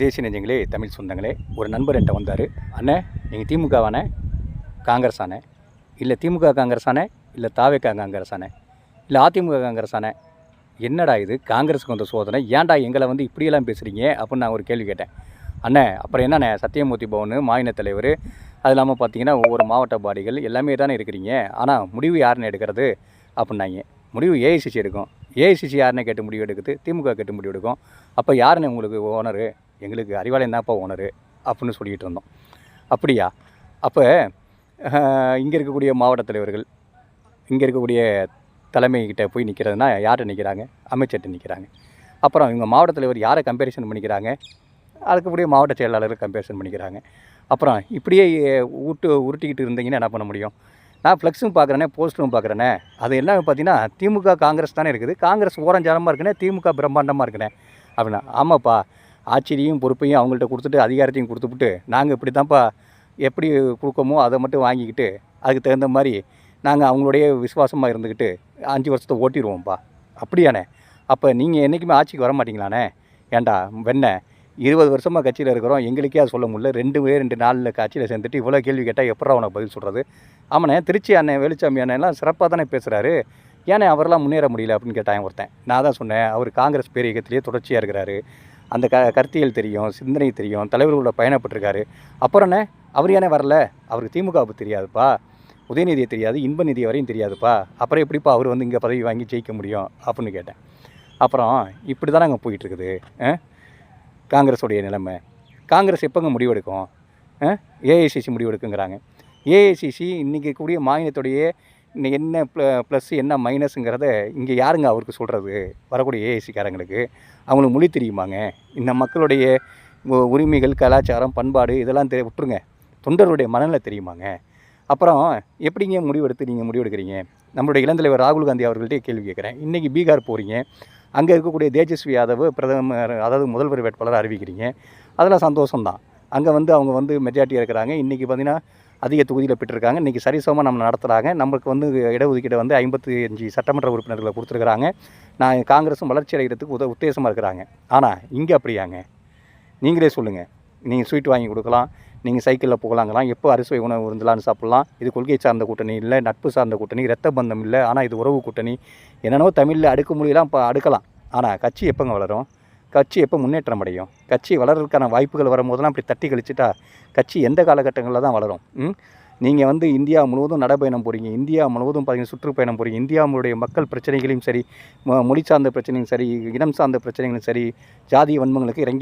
தேசிய நெஞ்சங்களே, தமிழ் சொந்தங்களே, ஒரு நண்பர் என்கிட்ட வந்தார். அண்ணே, நீங்கள் திமுகவானே, காங்கிரஸானே, இல்லை திமுக காங்கிரஸானே, இல்லை தாவேக்கா காங்கிரஸானே, இல்லை அதிமுக காங்கிரஸானே, என்னடா இது காங்கிரஸுக்கு வந்த சோதனை, ஏன்டா எங்களை வந்து இப்படியெல்லாம் பேசுகிறீங்க அப்படின்னு நான் ஒரு கேள்வி கேட்டேன். அண்ணே, அப்புறம் என்னண்ணே, சத்தியமூர்த்தி பவன் மாநில தலைவர், அது இல்லாமல் பார்த்தீங்கன்னா ஒவ்வொரு மாவட்ட பாடிகள் எல்லாமே தானே இருக்கிறீங்க, ஆனால் முடிவு யாருன்னு எடுக்கிறது அப்படின்னாங்க. முடிவு ஏஐசிசி எடுக்கும். ஏஐசிசி யாருன்னு கேட்டு முடிவு எடுக்குது, திமுக கேட்டு முடிவு எடுக்கும். அப்போ யாருன்னு உங்களுக்கு ஓனரு, எங்களுக்கு அறிவாலயம் தான்ப்பா ஓனரு அப்படின்னு சொல்லிகிட்டு இருந்தோம். அப்படியா? அப்போ இங்கே இருக்கக்கூடிய மாவட்ட தலைவர்கள், இங்கே இருக்கக்கூடிய தலைமைக்கிட்ட போய் நிற்கிறதுனா யார்கிட்ட நிற்கிறாங்க? அமைச்சர்கிட்ட நிற்கிறாங்க. அப்புறம் இவங்க மாவட்ட தலைவர் யாரை கம்பேரிசன் பண்ணிக்கிறாங்க? அதுக்குரிய மாவட்ட செயலாளர்கள் கம்பேரிசன் பண்ணிக்கிறாங்க. அப்புறம் இப்படியே உருட்டிக்கிட்டு இருந்தீங்கன்னா என்ன பண்ண முடியும்? நான் ஃப்ளெக்ஸும் பார்க்குறேனே, போஸ்டரும் பார்க்குறேனே, அது என்ன பார்த்தீங்கன்னா திமுக காங்கிரஸ் தானே இருக்குது, காங்கிரஸ் ஓரஞ்சாரமாக இருக்குனே, திமுக பிரம்மாண்டமாக இருக்குனே அப்படின்னா. ஆமாப்பா, ஆட்சியையும் பொறுப்பையும் அவங்கள்ட்ட கொடுத்துட்டு அதிகாரத்தையும் கொடுத்துவிட்டு நாங்கள் இப்படி தான்ப்பா எப்படி கொடுக்கமோ அதை மட்டும் வாங்கிக்கிட்டு அதுக்கு தகுந்த மாதிரி நாங்கள் அவங்களுடைய விசுவாசமாக இருந்துக்கிட்டு 5 வருஷத்தை ஓட்டிடுவோம்ப்பா. அப்படியானே? அப்போ நீங்கள் என்றைக்குமே ஆட்சிக்கு வர மாட்டீங்களாண்ணே? ஏன்டா வெண்ண 20 வருஷமாக கட்சியில் இருக்கிறோம், எங்களுக்கே அது சொல்ல முடியல, 2 நாளில் கட்சியில் சேர்ந்துட்டு இவ்வளோ கேள்வி கேட்டால் எப்படா உனக்கு பதில் சொல்கிறது? ஆமாண்ணே, திருச்சி அண்ணன் வேலுச்சாமி அண்ணன்லாம் சிறப்பாக தானே பேசுகிறாரு, ஏன்னா அவரெல்லாம் முன்னேற முடியல அப்படின்னு கேட்டான் ஒருத்தன். நான் தான் சொன்னேன், அவர் காங்கிரஸ் பேரியக்கத்திலேயே தொடர்ச்சியாக இருக்கிறாரு, அந்த கருத்தியல் தெரியும், சிந்தனை தெரியும், தலைவர்களோட பயணப்பட்டிருக்காரு. அப்புறம்ண்ணே அவர் ஏனே வரல? அவருக்கு திமுகவுக்கு தெரியாதுப்பா, உதயநிதியை தெரியாது, இன்ப நிதியை வரையும் தெரியாதுப்பா, அப்புறம் எப்படிப்பா அவர் வந்து இங்கே பதவி வாங்கி ஜெயிக்க முடியும் அப்படின்னு கேட்டேன். அப்புறம் இப்படி தானே அங்கே போயிட்டுருக்குது காங்கிரஸுடைய நிலைமை. காங்கிரஸ் எப்போங்க முடிவெடுக்கும்? ஏஐசிசி முடிவெடுக்குங்கிறாங்க. ஏஐசிசி இன்றைக்கி கூடிய மாநிலத்துடைய என்ன ப்ளஸ் என்ன மைனஸுங்கிறத இங்கே யாருங்க அவருக்கு சொல்கிறது? வரக்கூடிய ஏஐசிக்காரங்களுக்கு அவங்களுக்கு மொழி தெரியுமாங்க? இந்த மக்களுடைய உரிமைகள், கலாச்சாரம், பண்பாடு இதெல்லாம் விட்டுருங்க, தொண்டருடைய மனநிலை தெரியுமாங்க? அப்புறம் எப்படிங்க முடிவெடுத்து நீங்கள் முடிவெடுக்கிறீங்க? நம்மளுடைய இளந்தலைவர் ராகுல் காந்தி அவர்கள்ட்டே கேள்வி கேட்குறேன். இன்றைக்கி பீகார் போகிறீங்க, அங்கே இருக்கக்கூடிய தேஜஸ்வி யாதவ் பிரதமர், அதாவது முதல்வர் வேட்பாளர் அறிவிக்கிறீங்க, அதெல்லாம் சந்தோஷம்தான். அங்கே வந்து அவங்க வந்து மெஜாரிட்டி இருக்கிறாங்க. இன்றைக்கி பார்த்திங்கன்னா அதிக தொகுதியில் பெற்றிருக்காங்க. இன்றைக்கி சரிசமமாக நம்ம நடத்துகிறாங்க. நம்மளுக்கு வந்து இடஒதுக்கீடு வந்து 55 சட்டமன்ற உறுப்பினர்களை கொடுத்துருக்குறாங்க. நான் காங்கிரஸும் வளர்ச்சி அடைகிறதுக்கு உத்தேசமாக இருக்கிறாங்க. ஆனால் இங்கே அப்படியாங்க? நீங்களே சொல்லுங்கள். நீங்கள் ஸ்வீட் வாங்கி கொடுக்கலாம், நீங்கள் சைக்கிளில் போகலாங்கலாம், எப்போ அறுசுவை உணவு இருந்தலான்னு சாப்பிட்லாம். இது கொள்கை சார்ந்த கூட்டணி இல்லை, நட்பு சார்ந்த கூட்டணி, இரத்த பந்தம் இல்லை, ஆனால் இது உறவு கூட்டணி, என்னென்னோ தமிழில் அடுக்க முடியலாம், இப்போ அடுக்கலாம். ஆனால் கட்சி எப்போங்க வளரும்? கட்சி எப்போ முன்னேற்றம் அடையும்? கட்சி வளர்கிறதுக்கான வாய்ப்புகள் வரும்போதெல்லாம் அப்படி தட்டி கழிச்சிட்டா கட்சி எந்த காலகட்டங்களில் தான் வளரும்? நீங்கள் வந்து இந்தியா முழுவதும் நடைபயணம் போகிறீங்க, இந்தியா முழுவதும் பார்த்தீங்கன்னா சுற்றுப்பயணம் போகிறீங்க, இந்தியாவுடைய மக்கள் பிரச்சனைகளையும் சரி, மொழி சார்ந்த பிரச்சனையும் சரி, இனம் சார்ந்த பிரச்சனைகளும் சரி, ஜாதிய வன்மங்களுக்கு இறங்கி